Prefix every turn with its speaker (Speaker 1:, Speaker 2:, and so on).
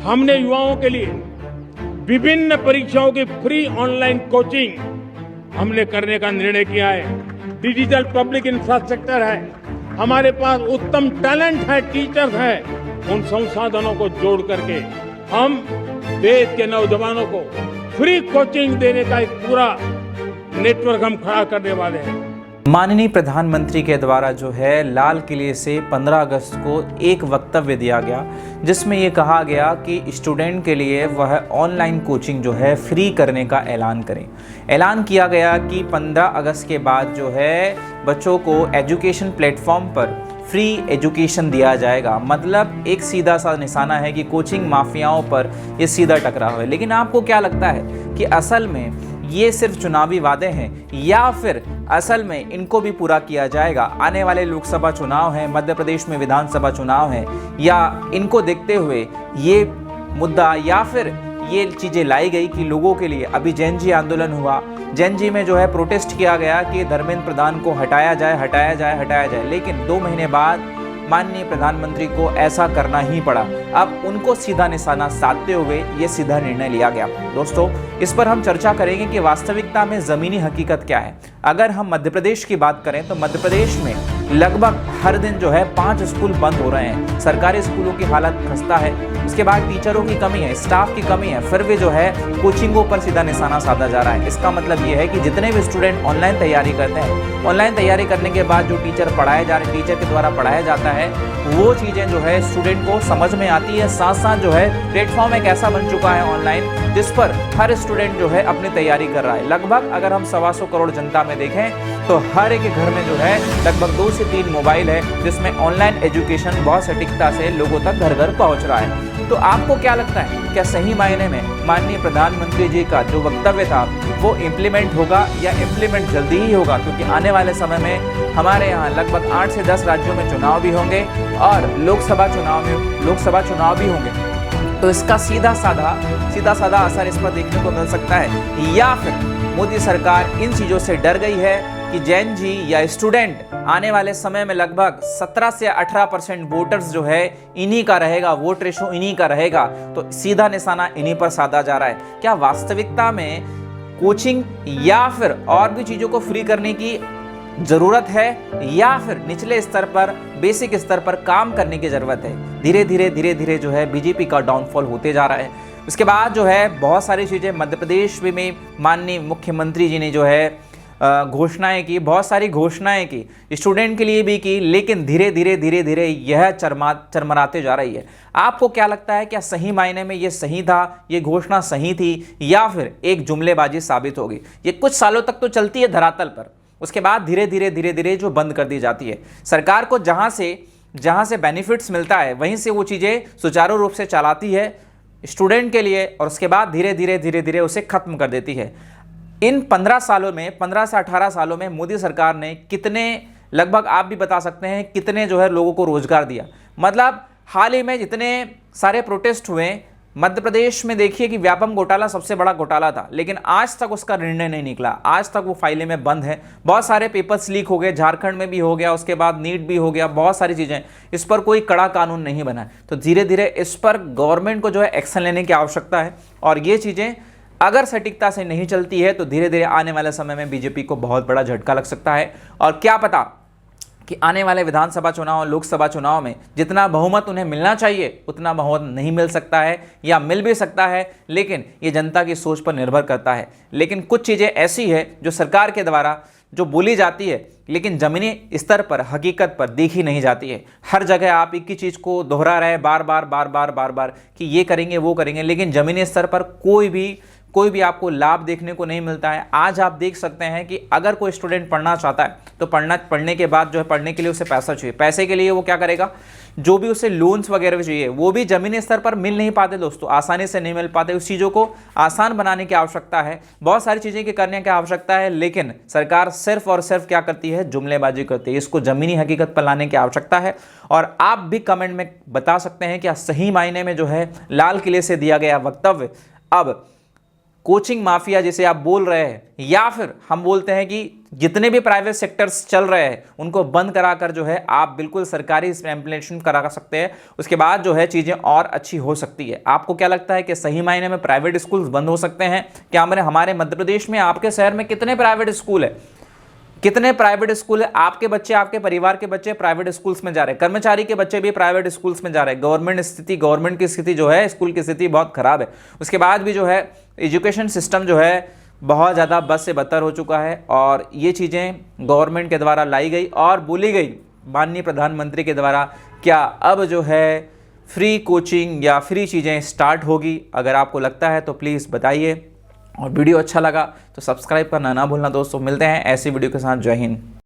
Speaker 1: हमने युवाओं के लिए विभिन्न परीक्षाओं की फ्री ऑनलाइन कोचिंग हमने करने का निर्णय किया है। डिजिटल पब्लिक इंफ्रास्ट्रक्चर है, हमारे पास उत्तम टैलेंट है, टीचर्स हैं। उन संसाधनों को जोड़ करके हम देश के नौजवानों को फ्री कोचिंग देने का एक पूरा नेटवर्क हम खड़ा करने वाले हैं।
Speaker 2: माननीय प्रधानमंत्री के द्वारा जो है लाल किले से 15 अगस्त को एक वक्तव्य दिया गया, जिसमें ये कहा गया कि स्टूडेंट के लिए वह ऑनलाइन कोचिंग जो है फ्री करने का ऐलान करें। ऐलान किया गया कि 15 अगस्त के बाद जो है बच्चों को एजुकेशन प्लेटफॉर्म पर फ्री एजुकेशन दिया जाएगा। मतलब एक सीधा सा निशाना है कि कोचिंग माफियाओं पर ये सीधा टकराव है। लेकिन आपको क्या लगता है कि असल में ये सिर्फ चुनावी वादे हैं या फिर असल में इनको भी पूरा किया जाएगा? आने वाले लोकसभा चुनाव हैं, मध्य प्रदेश में विधानसभा चुनाव हैं, या इनको देखते हुए ये मुद्दा या फिर ये चीज़ें लाई गई कि लोगों के लिए अभी जैन जी आंदोलन हुआ, जैन जी में जो है प्रोटेस्ट किया गया कि धर्मेंद्र प्रधान को हटाया जाए, लेकिन 2 महीने बाद माननीय प्रधानमंत्री को ऐसा करना ही पड़ा। अब उनको सीधा निशाना साधते हुए ये सीधा निर्णय लिया गया। दोस्तों, इस पर हम चर्चा करेंगे कि वास्तविकता में ज़मीनी हकीकत क्या है। अगर हम मध्य प्रदेश की बात करें तो मध्य प्रदेश में लगभग हर दिन जो है 5 स्कूल बंद हो रहे हैं। सरकारी स्कूलों की हालत खस्ता है, उसके बाद टीचरों की कमी है, स्टाफ की कमी है, फिर भी जो है कोचिंगों पर सीधा निशाना साधा जा रहा है। इसका मतलब ये है कि जितने भी स्टूडेंट ऑनलाइन तैयारी करते हैं, ऑनलाइन तैयारी करने के बाद जो टीचर पढ़ाए जा रहे हैं, टीचर के द्वारा पढ़ाया जाता है, वो चीज़ें जो है स्टूडेंट को समझ में आती है। साथ साथ जो है प्लेटफॉर्म एक ऐसा बन चुका है ऑनलाइन जिस पर हर स्टूडेंट जो है अपनी तैयारी कर रहा है। लगभग अगर हम 125 करोड़ जनता में देखें तो हर एक घर में जो है लगभग 2 से 3 मोबाइल है, जिसमें ऑनलाइन एजुकेशन बहुत सटीकता से लोगों तक घर घर पहुंच रहा है। तो आपको क्या लगता है, क्या सही मायने में माननीय प्रधानमंत्री जी का जो वक्तव्य था वो इम्प्लीमेंट होगा या इम्प्लीमेंट जल्दी ही होगा? क्योंकि आने वाले समय में हमारे यहाँ लगभग 8 से 10 राज्यों में चुनाव भी होंगे और लोकसभा चुनाव भी होंगे। तो इसका सीधा साधा असर इस पर देखने को मिल सकता है, या फिर मोदी सरकार इन चीज़ों से डर गई है कि जैन जी या स्टूडेंट आने वाले समय में लगभग 17 से 18% वोटर्स जो है इन्हीं का रहेगा, वोट रेशो इन्हीं का रहेगा, तो सीधा निशाना इन्हीं पर साधा जा रहा है। क्या वास्तविकता में कोचिंग या फिर और भी चीज़ों को फ्री करने की ज़रूरत है, या फिर निचले स्तर पर, बेसिक स्तर पर काम करने की ज़रूरत है? धीरे धीरे जो है बीजेपी का डाउनफॉल होते जा रहा है। उसके बाद जो है बहुत सारी चीज़ें मध्य प्रदेश में माननीय मुख्यमंत्री जी ने जो है घोषणाएं की, बहुत सारी घोषणाएं की, स्टूडेंट के लिए भी की, लेकिन धीरे धीरे यह चरमराते जा रही है। आपको क्या लगता है, क्या सही मायने में ये सही था, ये घोषणा सही थी, या फिर एक जुमलेबाजी साबित होगी? ये कुछ सालों तक तो चलती है धरातल पर, उसके बाद धीरे धीरे जो बंद कर दी जाती है। सरकार को जहाँ से बेनिफिट्स मिलता है वहीं से वो चीज़ें सुचारू रूप से चलाती है स्टूडेंट के लिए, और उसके बाद धीरे धीरे उसे खत्म कर देती है। इन 15 से 18 सालों में मोदी सरकार ने कितने, लगभग आप भी बता सकते हैं कितने जो है लोगों को रोजगार दिया? मतलब हाल ही में जितने सारे प्रोटेस्ट हुए मध्य प्रदेश में, देखिए कि व्यापम घोटाला सबसे बड़ा घोटाला था, लेकिन आज तक उसका निर्णय नहीं निकला, आज तक वो फाइलें में बंद है। बहुत सारे पेपर्स लीक हो गए, झारखंड में भी हो गया, उसके बाद नीट भी हो गया, बहुत सारी चीज़ें, इस पर कोई कड़ा कानून नहीं बना। तो धीरे धीरे इस पर गवर्नमेंट को जो है एक्शन लेने की आवश्यकता है, और ये चीज़ें अगर सटीकता से नहीं चलती है तो धीरे धीरे आने वाले समय में बीजेपी को बहुत बड़ा झटका लग सकता है। और क्या पता कि आने वाले विधानसभा चुनाव, लोकसभा चुनाव में जितना बहुमत उन्हें मिलना चाहिए उतना बहुमत नहीं मिल सकता है, या मिल भी सकता है, लेकिन ये जनता की सोच पर निर्भर करता है। लेकिन कुछ चीज़ें ऐसी है जो सरकार के द्वारा जो बोली जाती है, लेकिन ज़मीनी स्तर पर, हकीकत पर देखी नहीं जाती है। हर जगह आप एक ही चीज़ को दोहरा रहे बार बार कि ये करेंगे वो करेंगे, लेकिन ज़मीनी स्तर पर कोई भी आपको लाभ देखने को नहीं मिलता है। आज आप देख सकते हैं कि अगर कोई स्टूडेंट पढ़ना चाहता है तो पढ़ने के बाद जो है पढ़ने के लिए उसे पैसा चाहिए, पैसे के लिए वो क्या करेगा, जो भी उसे लोन्स वगैरह भी चाहिए वो भी ज़मीनी स्तर पर मिल नहीं पाते दोस्तों, आसानी से नहीं मिल पाते। उस चीज़ों को आसान बनाने की आवश्यकता है, बहुत सारी चीज़ें की करने की आवश्यकता है, लेकिन सरकार सिर्फ और सिर्फ क्या करती है, जुमलेबाजी करती है। इसको ज़मीनी हकीकत पर लाने की आवश्यकता है। और आप भी कमेंट में बता सकते हैं क्या सही मायने में जो है लाल किले से दिया गया वक्तव्य अब कोचिंग माफिया जिसे आप बोल रहे हैं, या फिर हम बोलते हैं कि जितने भी प्राइवेट सेक्टर्स चल रहे हैं उनको बंद कराकर जो है आप बिल्कुल सरकारी इसमें इम्प्लीमेंटेशन करा सकते हैं। उसके बाद जो है चीज़ें और अच्छी हो सकती है। आपको क्या लगता है कि सही मायने में प्राइवेट स्कूल्स बंद हो सकते हैं क्या? हमारे मध्य प्रदेश में आपके शहर में कितने प्राइवेट स्कूल है? कितने प्राइवेट स्कूल है? आपके बच्चे, आपके परिवार के बच्चे प्राइवेट स्कूल्स में जा रहे हैं, कर्मचारी के बच्चे भी प्राइवेट स्कूल्स में जा रहे हैं। गवर्नमेंट की स्थिति जो है, स्कूल की स्थिति बहुत खराब है। उसके बाद भी जो है एजुकेशन सिस्टम जो है बहुत ज़्यादा बद से बदतर हो चुका है, और ये चीज़ें गवर्नमेंट के द्वारा लाई गई और बोली गई माननीय प्रधानमंत्री के द्वारा। क्या अब जो है फ्री कोचिंग या फ्री चीज़ें स्टार्ट होगी? अगर आपको लगता है तो प्लीज़ बताइए, और वीडियो अच्छा लगा तो सब्सक्राइब करना ना भूलना दोस्तों। मिलते हैं ऐसी वीडियो के साथ। जय हिंद।